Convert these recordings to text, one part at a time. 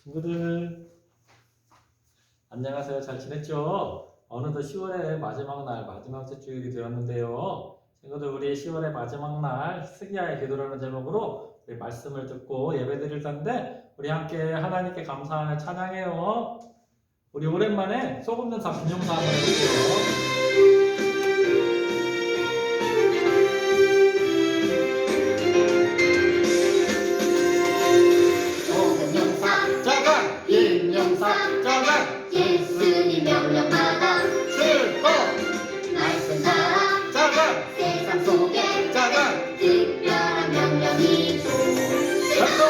친구들 안녕하세요. 잘 지냈죠? 어느덧 10월의 마지막 날, 마지막 주 주일이 되었는데요. 친구들, 우리 10월의 마지막 날 스기야의 기도라는 제목으로 우리 말씀을 듣고 예배드릴 텐데, 우리 함께 하나님께 감사하며 찬양해요. 우리 오랜만에 소금전사 분용사 한번 해볼게요. 예수님 명령마다 출동! 말씀 따라 짜잔! 세상 속에 짜잔! 특별한 명령이죠. 출동!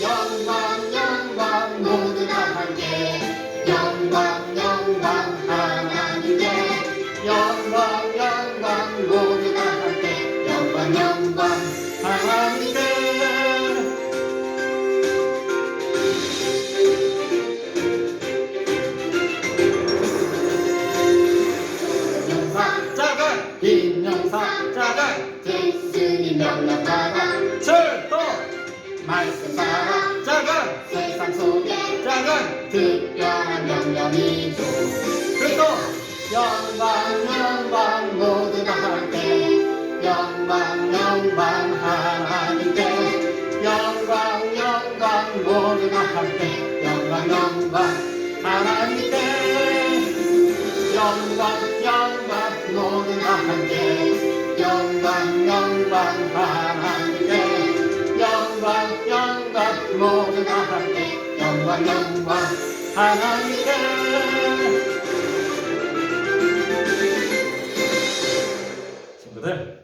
영광 영광 모두 다 함께 영광 영광 하나님께 영광 영광 모두 다 함께 영광 영광 하나님께 짜잔! 빈용사 짜잔! 예수님 명령마다 출동! 말씀 따라 짜잔! 세상 속에 짜잔! 특별한 명령이죠. 출동! 영광 영광 모두 다 함께 영광 영광 하나님께 영광 영광 모두 다 함께 영광 영광 하나님께 영광 영광 모두 다 함께 영광 영광 하나님께 영광 영광 모두 다 함께 영광 영광 하나님께. 친구들,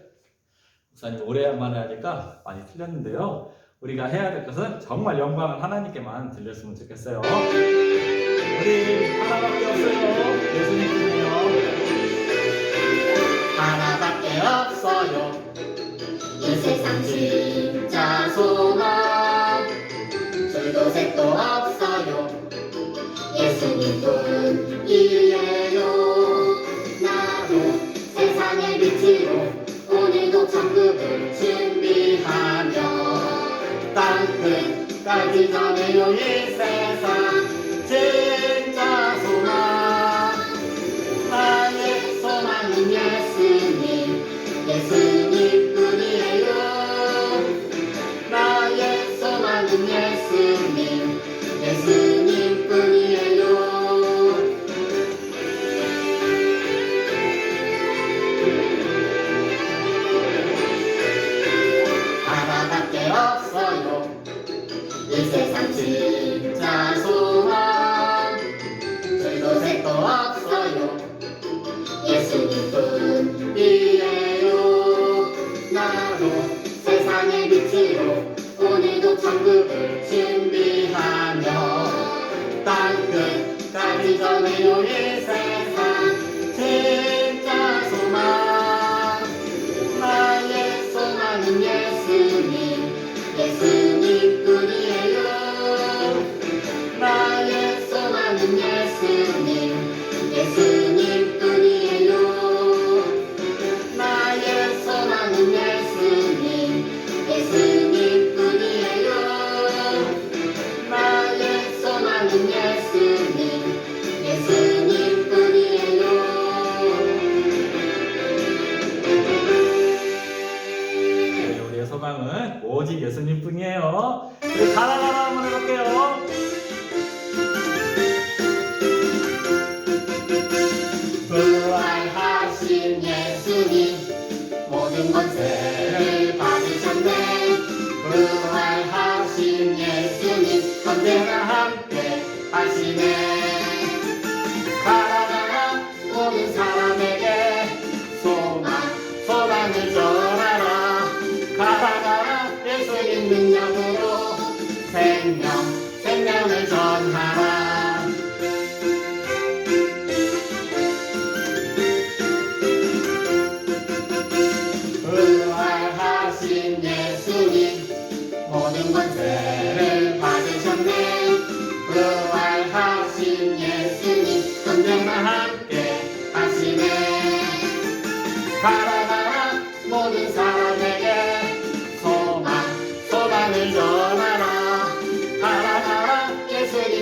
목사님 오래만에 하니까 많이 틀렸는데요. 우리가 해야 될 것은 정말 영광을 하나님께만 들렸으면 좋겠어요. 우리 하나밖에 없어요. 예수님뿐이요. 하나밖에 없어요. 이 세상 진짜 소망 줄도 색도 없어요. 예수님뿐이에요. 나도 세상의 빛으로 오늘도 천국을 준비하며 땅끝까지 전해요. 이 세상 진짜 소망 나의 소망은 예수님 예수님뿐이에요. 나의 소망은 예수님 예수님뿐이에요. 하나밖에 없어요. 이 세상 진짜 소망 줄도 색도 없어요. 예수님뿐이에요. 나도 세상의 빛으로 오늘도 천국을 준비하며 땅끝까지 전해요. 이 세상 진짜 소망 나의 소망은 예수님 예수님뿐이에요. 나의 소망은 예수님 예수님뿐이에요. 나의 소망은 예수님 예수님뿐이에요. 나의 소망은 예수님 예수님뿐이에요. 네, 우리의 소망은 오직 예수님뿐이에요. 우리 가라가라 한번 해볼게요. 부활하신 예수님 모든 권세를 받으셨네. 부활하신 예수님 언제나 함께 하시네. 가라 모든 사람에게 소망을 전하라. 가라 예수님 능력으로 생명을 전하라. 부활하신 예수님 모든 권세를 받으셨네. 부활하신 예수님 언제나 함께 하시네. 가라 모든 사람에게 소망을 전하라. 가라 예수님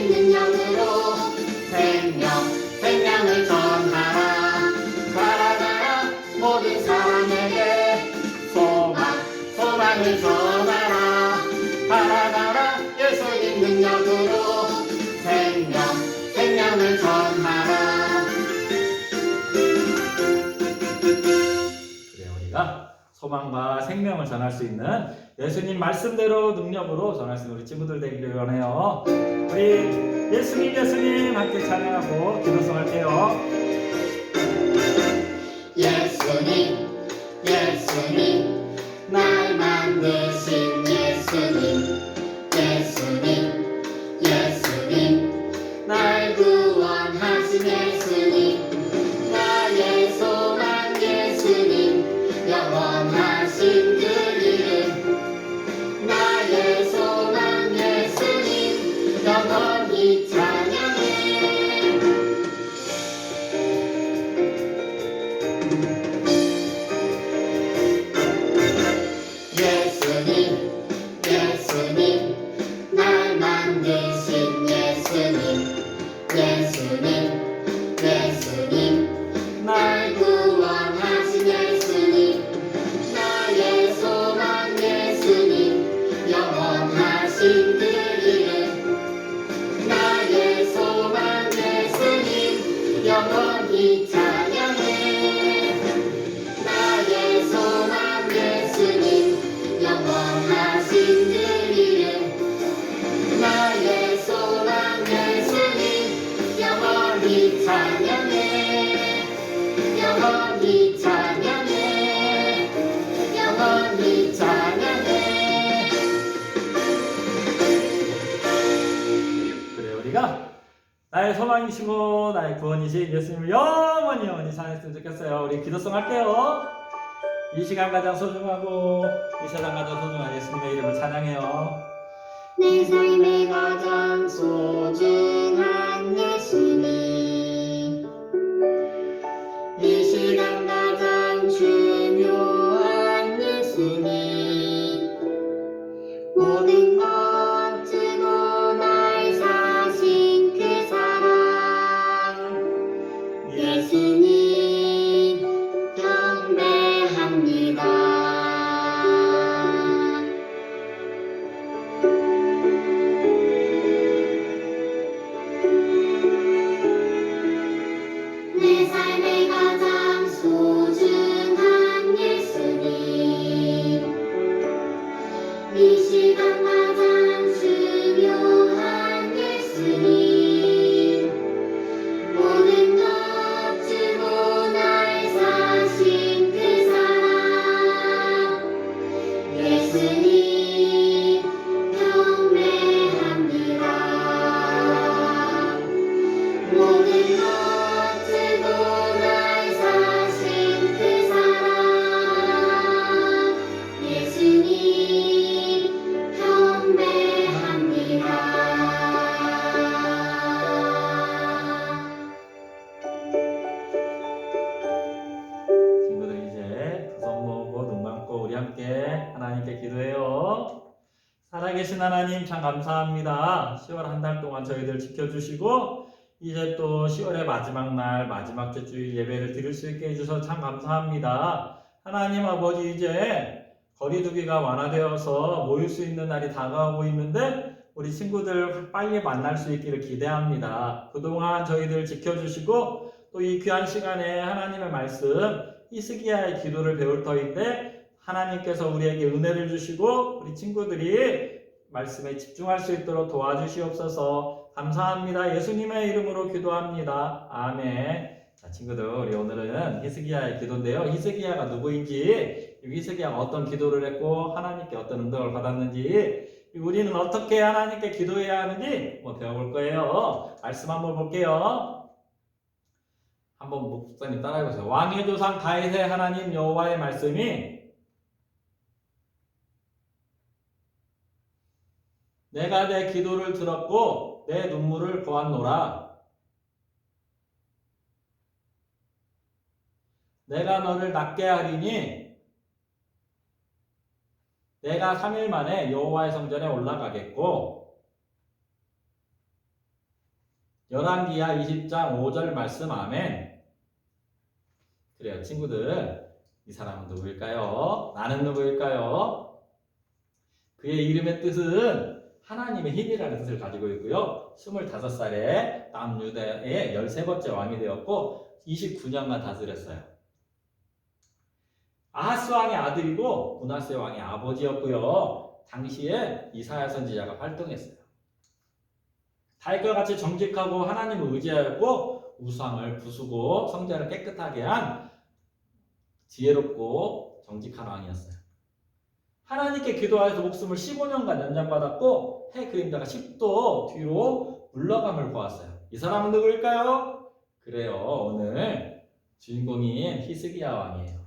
하나님의 능력으로 생명을 전하라. 그래, 우리가 소망과 생명을 전할 수 있는 예수님 말씀대로 능력으로 전할 수 있는 우리 친구들 되기를 원해요. 우리 예수님 함께 찬양하고 기도성할게요. 예수님 날 만드신 예수님 날 구원하신 예수님 나의 소망 예수님 영원하신 그 이름 나의 소망 예수님 영원히 찬양해. 예수님 날 만드신 예수님 날 구원하신 예수님 나의 소망 예수님 영원하신 그 이름 나의 소망 예수님 영원히 찬양해. 나의 소망 예수님 영원하신 그 이름 나의 소망 예수님 영원히 찬양해. 영원히 찬양해. 영원히 찬양해. 그래, 우리가 나의 소망이시고 나의 구원이신 예수님을 영원히 찬양했으면 좋겠어요. 우리 기도성 할게요. 이 시간 가장 소중하고 이 세상 가장 소중한 예수님의 이름을 찬양해요. 내 삶의 가장 소중한 예수님 이 시간 가장 중요한 예수님 모든 것 주고 날 사신 그 사랑 예수님 경배합니다. 내 삶의 가장 소중한 예수님 이 시간 가장 중요한 예수님 모든 것 주고 날 사신 그 사랑 예수님 경배합니다. 모든 것 주고 날 사신 그 사랑 예수님 경배합니다. 친구들 이제 두 손 모으고 눈 감고 우리 함께 하나님께 기도해요. 살아계신 하나님 참 감사합니다. 10월 한 달 동안 저희들 지켜주시고 이제 또 10월의 마지막 날 마지막 주일 예배를 드릴 수 있게 해주셔서 참 감사합니다. 하나님 아버지 이제 거리두기가 완화되어서 모일 수 있는 날이 다가오고 있는데 우리 친구들 빨리 만날 수 있기를 기대합니다. 그동안 저희들 지켜주시고 또 이 귀한 시간에 하나님의 말씀 히스기야의 기도를 배울 터인데 하나님께서 우리에게 은혜를 주시고 우리 친구들이 말씀에 집중할 수 있도록 도와주시옵소서. 감사합니다. 예수님의 이름으로 기도합니다. 아멘. 자, 친구들 우리 오늘은 히스기야의 기도인데요. 히스기야가 누구인지 히스기야가 어떤 기도를 했고 하나님께 어떤 응답을 받았는지 우리는 어떻게 하나님께 기도해야 하는지 배워볼 거예요. 말씀 한번 볼게요. 한번 목사님 따라해보세요. 왕의 조상 다윗의 하나님 여호와의 말씀이 내가 내 기도를 들었고 내 눈물을 보았노라. 내가 너를 낫게 하리니 내가 3일 만에 여호와의 성전에 올라가겠고 열왕기하 20장 5절 말씀 아멘. 그래요 친구들, 이 사람은 누구일까요? 나는 누구일까요? 그의 이름의 뜻은 하나님의 힘이라는 뜻을 가지고 있고요. 25살에 남유다의 13번째 왕이 되었고 29년간 다스렸어요. 아하스 왕의 아들이고 므낫세 왕의 아버지였고요. 당시에 이사야 선지자가 활동했어요. 다윗과 같이 정직하고 하나님을 의지하였고 우상을 부수고 성전을 깨끗하게 한 지혜롭고 정직한 왕이었어요. 하나님께 기도하여서 목숨을 15년간 연장받았고 해 그림자가 10도 뒤로 물러감을 보았어요. 이 사람은 누구일까요? 그래요. 오늘 주인공인 히스기야 왕이에요.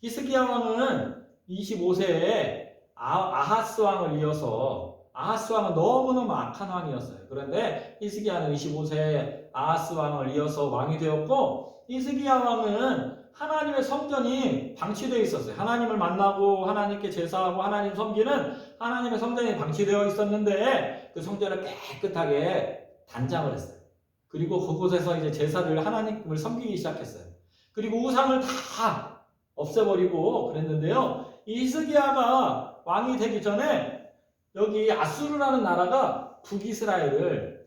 히스기야 왕은 25세에 아하스 왕을 이어서 아하스 왕은 너무너무 악한 왕이었어요. 그런데 히스기야는 25세에 아하스 왕을 이어서 왕이 되었고 히스기야 왕은 하나님의 성전이 방치되어 있었어요. 하나님을 만나고 하나님께 제사하고 하나님 섬기는 하나님의 성전이 방치되어 있었는데 그 성전을 깨끗하게 단장을 했어요. 그리고 그곳에서 이제 제사를 하나님을 섬기기 시작했어요. 그리고 우상을 다 없애버리고 그랬는데요. 이 히스기야가 왕이 되기 전에 여기 아수르라는 나라가 북이스라엘을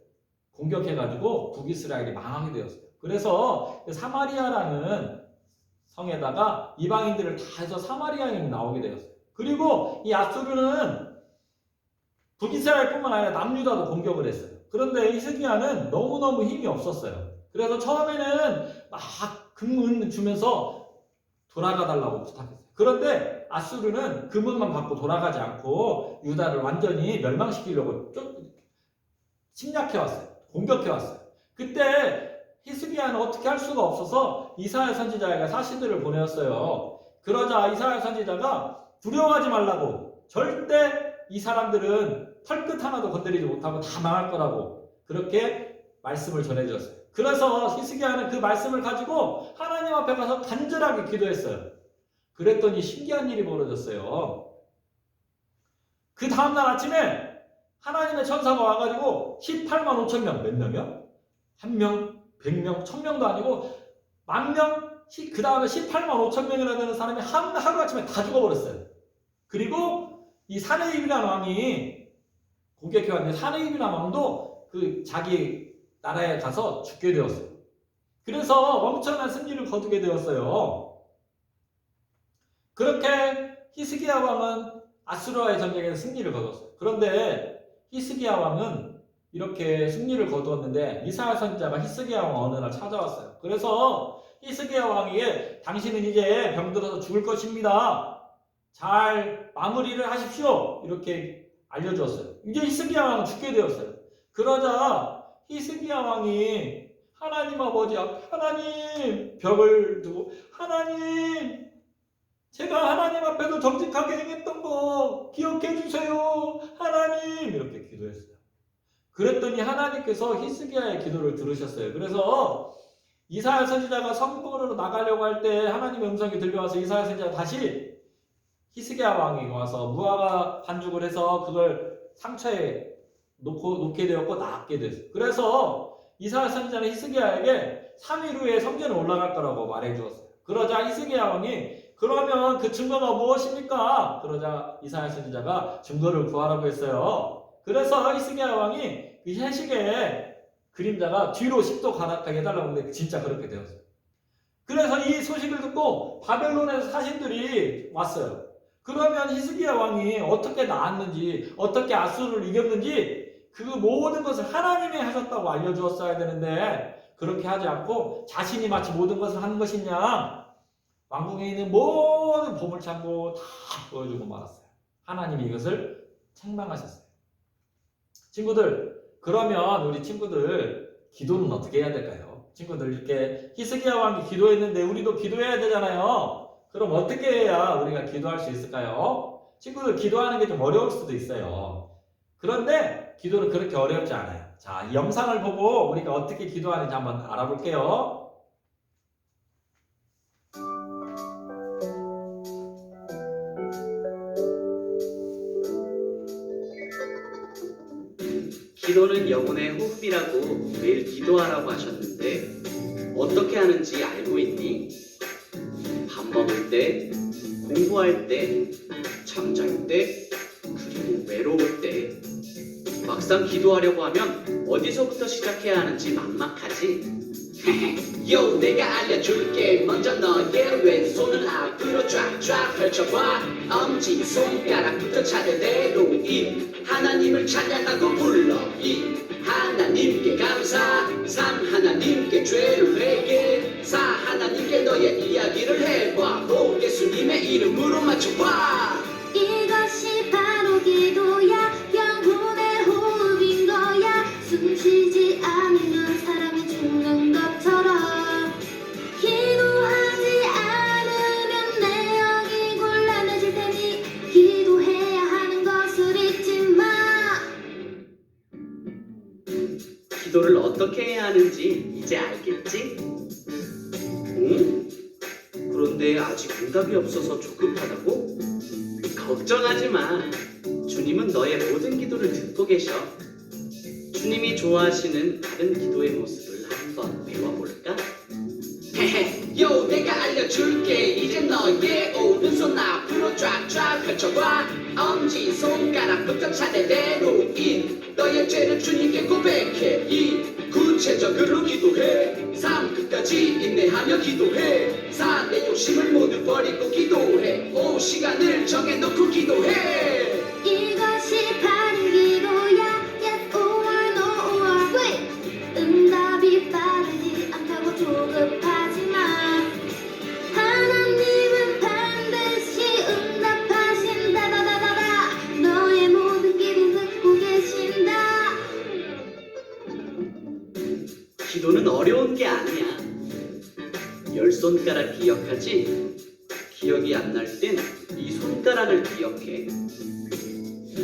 공격해가지고 북이스라엘이 망하게 되었어요. 그래서 사마리아라는 성에다가 이방인들을 다 해서 사마리아인이 나오게 되었어요. 그리고 이 아수르는 북이스라엘뿐만 아니라 남유다도 공격을 했어요. 그런데 히스기야는 너무너무 힘이 없었어요. 그래서 처음에는 막 금은 주면서 돌아가달라고 부탁했어요. 그런데 아수르는 금은만 받고 돌아가지 않고 유다를 완전히 멸망시키려고 좀 침략해왔어요. 공격해왔어요. 그때 히스기야는 어떻게 할 수가 없어서 이사야 선지자에게 사신들을 보내었어요. 그러자 이사야 선지자가 두려워하지 말라고, 절대 이 사람들은 털끝 하나도 건드리지 못하고 다 망할 거라고 그렇게 말씀을 전해주었어요. 그래서 히스기야는 그 말씀을 가지고 하나님 앞에 가서 간절하게 기도했어요. 그랬더니 신기한 일이 벌어졌어요. 그 다음날 아침에 하나님의 천사가 와가지고 18만 5천 명, 몇 명이요? 1명, 100명, 1000명도 아니고 10,000명, 그 다음에 18만 5천 명이라는 사람이 하루아침에 다 죽어버렸어요. 그리고 이 사네입이라는 왕이 공격해왔는데 사네입이라는 왕도 그 자기 나라에 가서 죽게 되었어요. 그래서 엄청난 승리를 거두게 되었어요. 그렇게 히스기야 왕은 아수르와의 전쟁에서 승리를 거뒀어요. 그런데 히스기야 왕은 이렇게 승리를 거두었는데 이사야 선지자가 히스기야 왕 어느 날 찾아왔어요. 그래서 히스기야 왕에게 당신은 이제 병들어서 죽을 것입니다. 잘 마무리를 하십시오. 이렇게 알려주었어요. 이제 히스기야 왕은 죽게 되었어요. 그러자 히스기야 왕이 하나님 아버지 앞에 하나님 벽을 두고 하나님 제가 하나님 앞에서 정직하게 행했던 거 기억해 주세요. 하나님 이렇게 기도했어요. 그랬더니 하나님께서 히스기야의 기도를 들으셨어요. 그래서 이사야 선지자가 성읍으로 나가려고 할 때 하나님의 음성이 들려와서 이사야 선지자가 다시 히스기야 왕이 와서 무화과 반죽을 해서 그걸 상처에 놓게 되었고 낫게 됐어요. 그래서 이사야 선지자는 히스기야에게 3일 후에 성전에 올라갈 거라고 말해 주었어요. 그러자 히스기야 왕이 그러면 그 증거가 무엇입니까? 그러자 이사야 선지자가 증거를 구하라고 했어요. 그래서 히스기야 왕이 그 해식의 그림자가 뒤로 10도 가닥하게 해달라고 했는데 진짜 그렇게 되었어요. 그래서 이 소식을 듣고 바벨론에서 사신들이 왔어요. 그러면 히스기야 왕이 어떻게 나았는지 어떻게 아수르를 이겼는지 그 모든 것을 하나님이 하셨다고 알려주었어야 되는데 그렇게 하지 않고 자신이 마치 모든 것을 하는 것이냐 왕궁에 있는 모든 보물창고 다 보여주고 말았어요. 하나님이 이것을 책망하셨어요. 친구들, 그러면 우리 친구들 기도는 어떻게 해야 될까요? 친구들 이렇게 히스기야 왕이 기도했는데 우리도 기도해야 되잖아요. 그럼 어떻게 해야 우리가 기도할 수 있을까요? 친구들 기도하는 게 좀 어려울 수도 있어요. 그런데 기도는 그렇게 어렵지 않아요. 자, 이 영상을 보고 우리가 어떻게 기도하는지 한번 알아볼게요. 기도는 영혼의 호흡이라고 매일 기도하라고 하셨는데 어떻게 하는지 알고 있니? 밥 먹을 때, 공부할 때, 잠잘 때, 막상 기도하려고 하면 어디서부터 시작해야 하는지 막막하지. 요, 내가 알려줄게. 먼저 너의 왼손을 앞으로 쫙쫙 펼쳐봐. 엄지 손가락부터 차례대로 하나님을 찬양하고 불러. 하나님께 감사. 하나님께 죄를 회개. 하나님께 너의 이야기를 해봐. 예수님의 이름으로 맞춰봐. 이것이 바로 기도야. 영혼의 호흡인 거야. 숨 쉬지 않으면 사람이 죽는 것처럼 기도하지 않으면 내 영이 곤란해질 테니 기도해야 하는 것을 잊지 마. 기도를 어떻게 해야 하는지 이제 알겠지? 응? 그런데 아직 응답이 없어서 조급하다고? 걱정하지 마. 주님은 너의 모든 기도를 듣고 계셔. 주님이 좋아하시는 다른 기도의 모습을 한번 배워볼까? 요, 내가 알려줄게. 이제 너의 오른손 앞으로 쫙쫙 펼쳐봐. 엄지 손가락부터 차례대로 너의 죄를 주님께 고백해. 구체적으로 기도해. 삶 끝까지 인내하며 기도해. 내 욕심을 모두 버리고 기도해. 시간을 정해놓고 기도해. 이것이 바른 기도야. Yes or no or wait. 응답이 빠르지 않다고 조급하지 마. 하나님은 반드시 응답하신다. 다다다다다. 너의 모든 기도 듣고 계신다. 기도는 어려운 게 아니야. 열 손가락 기억하지? 기억이 안 날 땐 이 손가락을 기억해.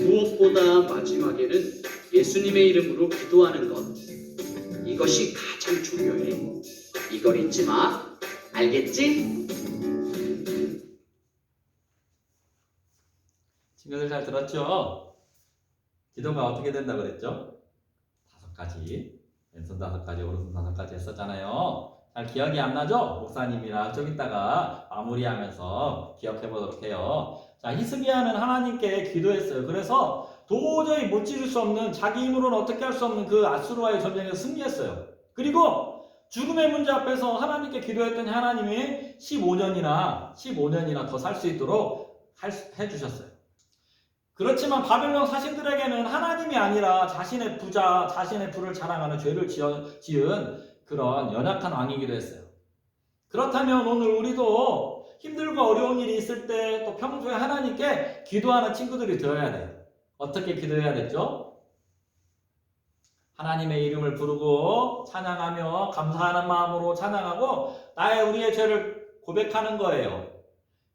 무엇보다 마지막에는 예수님의 이름으로 기도하는 것. 이것이 가장 중요해. 이걸 잊지 마. 알겠지? 친구들 잘 들었죠? 기도가 어떻게 된다고 그랬죠? 5가지. 왼손 5가지, 오른손 5가지 했었잖아요. 잘 기억이 안 나죠? 목사님이랑 좀 이따가 마무리하면서 기억해 보도록 해요. 자, 히스기야는 하나님께 기도했어요. 그래서 도저히 못 지를 수 없는, 자기 힘으로는 어떻게 할 수 없는 그 아수르와의 전쟁에서 승리했어요. 그리고 죽음의 문제 앞에서 하나님께 기도했더니 하나님이 15년이나 더 살 수 있도록 해주셨어요. 그렇지만 바벨론 사신들에게는 하나님이 아니라 자신의 부자, 자신의 부를 자랑하는 죄를 지은 그런 연약한 왕이기도 했어요. 그렇다면 오늘 우리도 힘들고 어려운 일이 있을 때 또 평소에 하나님께 기도하는 친구들이 되어야 돼요. 어떻게 기도해야 됐죠? 하나님의 이름을 부르고 찬양하며 감사하는 마음으로 찬양하고 우리의 죄를 고백하는 거예요.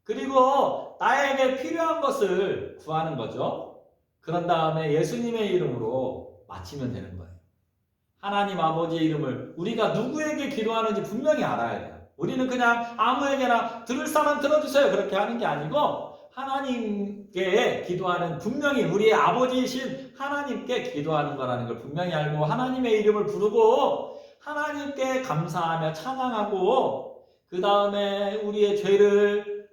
그리고 나에게 필요한 것을 구하는 거죠. 그런 다음에 예수님의 이름으로 마치면 되는 거예요. 하나님 아버지의 이름을 우리가 누구에게 기도하는지 분명히 알아야 돼요. 우리는 그냥 아무에게나 들을 사람 들어주세요 그렇게 하는 게 아니고 하나님께 기도하는, 분명히 우리의 아버지이신 하나님께 기도하는 거라는 걸 분명히 알고 하나님의 이름을 부르고 하나님께 감사하며 찬양하고 그 다음에 우리의 죄를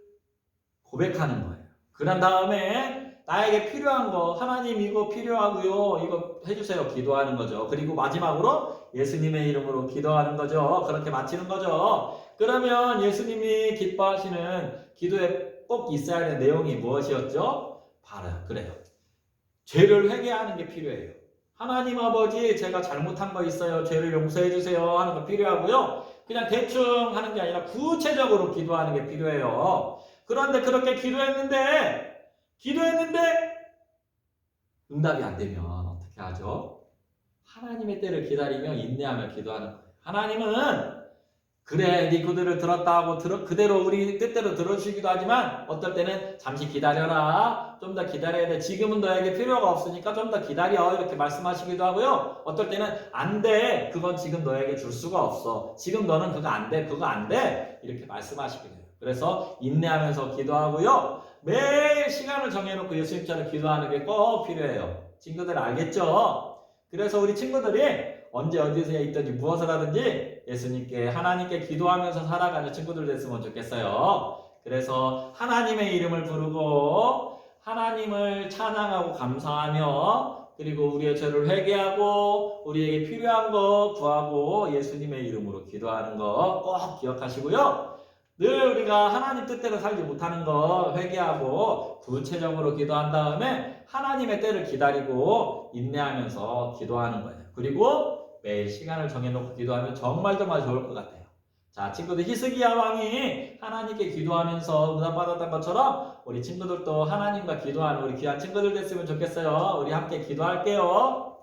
고백하는 거예요. 그런 다음에 나에게 필요한 거, 하나님 이거 필요하고요, 이거 해주세요 기도하는 거죠. 그리고 마지막으로 예수님의 이름으로 기도하는 거죠. 그렇게 마치는 거죠. 그러면 예수님이 기뻐하시는 기도에 꼭 있어야 할 내용이 무엇이었죠? 바로 그래요. 죄를 회개하는 게 필요해요. 하나님 아버지, 제가 잘못한 거 있어요, 죄를 용서해 주세요 하는 거 필요하고요. 그냥 대충 하는 게 아니라 구체적으로 기도하는 게 필요해요. 그런데 그렇게 기도했는데 응답이 안 되면 어떻게 하죠? 하나님의 때를 기다리며 인내하며 기도하는 거예요. 하나님은 그래, 네 기도를 들었다 하고 그대로 우리 뜻대로 들어주시기도 하지만 어떨 때는 잠시 기다려라, 좀 더 기다려야 돼, 지금은 너에게 필요가 없으니까 좀 더 기다려 이렇게 말씀하시기도 하고요. 어떨 때는 안 돼, 그건 지금 너에게 줄 수가 없어, 지금 너는 그거 안 돼 이렇게 말씀하시기도 해요. 그래서 인내하면서 기도하고요. 매일 시간을 정해놓고 예수님처럼 기도하는 게 꼭 필요해요. 친구들 알겠죠? 그래서 우리 친구들이 언제 어디서 있든지 무엇을 하든지 예수님께, 하나님께 기도하면서 살아가는 친구들 됐으면 좋겠어요. 그래서 하나님의 이름을 부르고 하나님을 찬양하고 감사하며 그리고 우리의 죄를 회개하고 우리에게 필요한 거 구하고 예수님의 이름으로 기도하는 거 꼭 기억하시고요. 늘 우리가 하나님 뜻대로 살지 못하는 거 회개하고 구체적으로 기도한 다음에 하나님의 때를 기다리고 인내하면서 기도하는 거예요. 그리고 매일 시간을 정해놓고 기도하면 정말 좋을 것 같아요. 자, 친구들, 히스기야 왕이 하나님께 기도하면서 응답받았던 것처럼 우리 친구들도 하나님과 기도하는 우리 귀한 친구들 됐으면 좋겠어요. 우리 함께 기도할게요.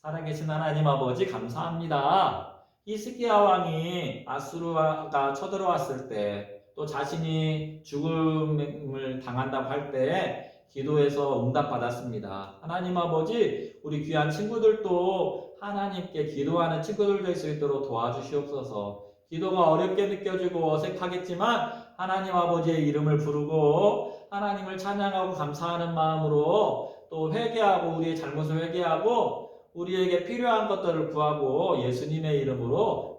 살아계신 하나님 아버지 감사합니다. 히스기야 왕이 아수르가 쳐들어왔을 때 또 자신이 죽음을 당한다고 할 때 기도해서 응답받았습니다. 하나님 아버지, 우리 귀한 친구들도 하나님께 기도하는 친구들 될 수 있도록 도와주시옵소서. 기도가 어렵게 느껴지고 어색하겠지만 하나님 아버지의 이름을 부르고 하나님을 찬양하고 감사하는 마음으로 또 회개하고 우리의 잘못을 회개하고 우리에게 필요한 것들을 구하고 예수님의 이름으로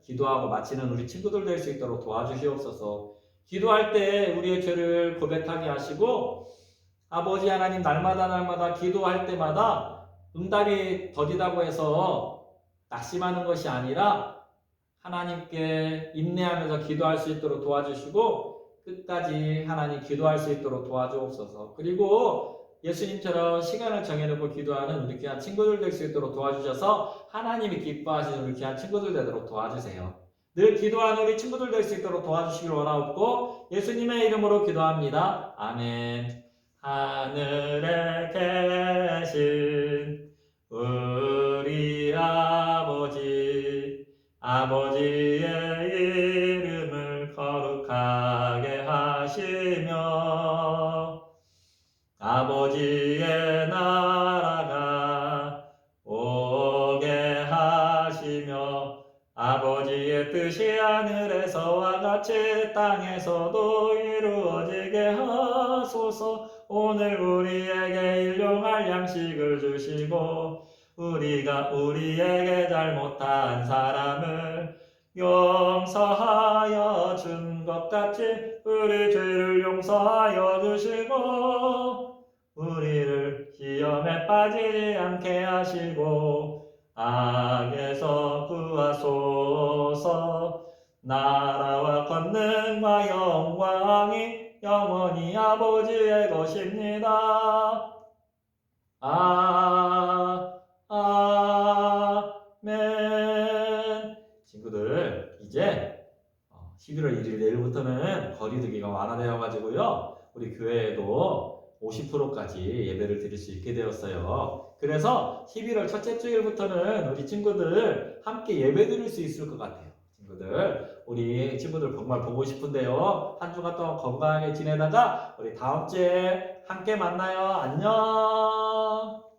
기도하고 마치는 우리 친구들 될 수 있도록 도와주시옵소서. 기도할 때 우리의 죄를 고백하게 하시고 아버지 하나님 날마다 기도할 때마다 응답이 더디다고 해서 낙심하는 것이 아니라 하나님께 인내하면서 기도할 수 있도록 도와주시고 끝까지 하나님 기도할 수 있도록 도와주옵소서. 그리고 예수님처럼 시간을 정해놓고 기도하는 우리 귀한 친구들 될 수 있도록 도와주셔서 하나님이 기뻐하시는 우리 귀한 친구들 되도록 도와주세요. 늘 기도하는 우리 친구들 될 수 있도록 도와주시길 원하옵고 예수님의 이름으로 기도합니다. 아멘. 하늘에 계신 우리 아버지의 이름을 거룩하게 하시며 아버지의 나라가 오게 하시며 아버지의 뜻이 하늘에서와 같이 땅에서도 이루어지게 하소서. 오늘 우리에게 일용할 양식을 주시고 우리가 우리에게 잘못한 사람을 용서하여 준 것 같이 우리 죄를 용서하여 주시고 우리를 시험에 빠지지 않게 하시고 악에서 구하소서. 나라와 권능과 영광이 영원히 아버지의 것입니다. 아멘. 친구들, 이제 11월 1일 내일부터는 거리두기가 완화되어 가지고요 우리 교회에도 50%까지 예배를 드릴 수 있게 되었어요. 그래서 11월 첫째 주일부터는 우리 친구들 함께 예배 드릴 수 있을 것 같아요. 친구들, 우리 친구들 정말 보고 싶은데요. 한 주간 동안 건강하게 지내다가 우리 다음 주에 함께 만나요. 안녕.